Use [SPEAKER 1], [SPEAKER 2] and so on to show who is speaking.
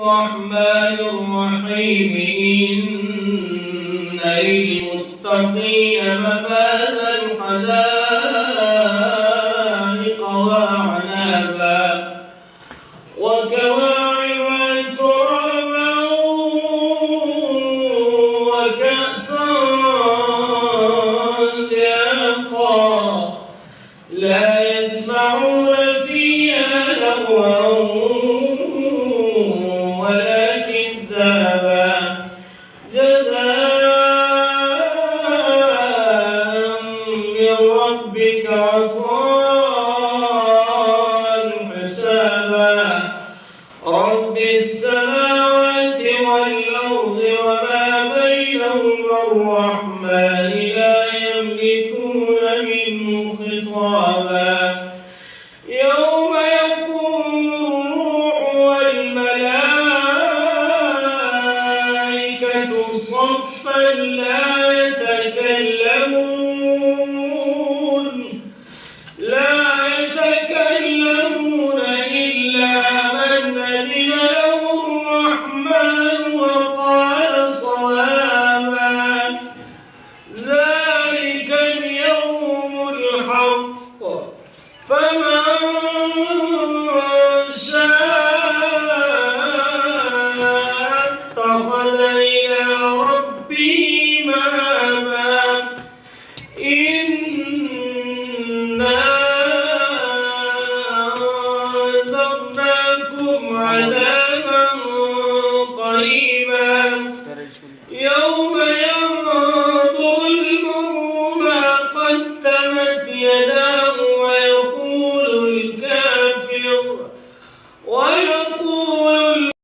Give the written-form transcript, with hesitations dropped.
[SPEAKER 1] الرحمن الرحيم إن للمتقين مفازا حدائق وأعنابا وكواعب أترابا وكأسا دهاقا لا يسمعون فيها لغوا ولا كذابا جزاء من ربك عطاء حسابا رب السماوات والأرض وما بينهما الرحمن لا يملكون منه خطابا يوم يقوم الروح والملائكة صفا لا يتكلمون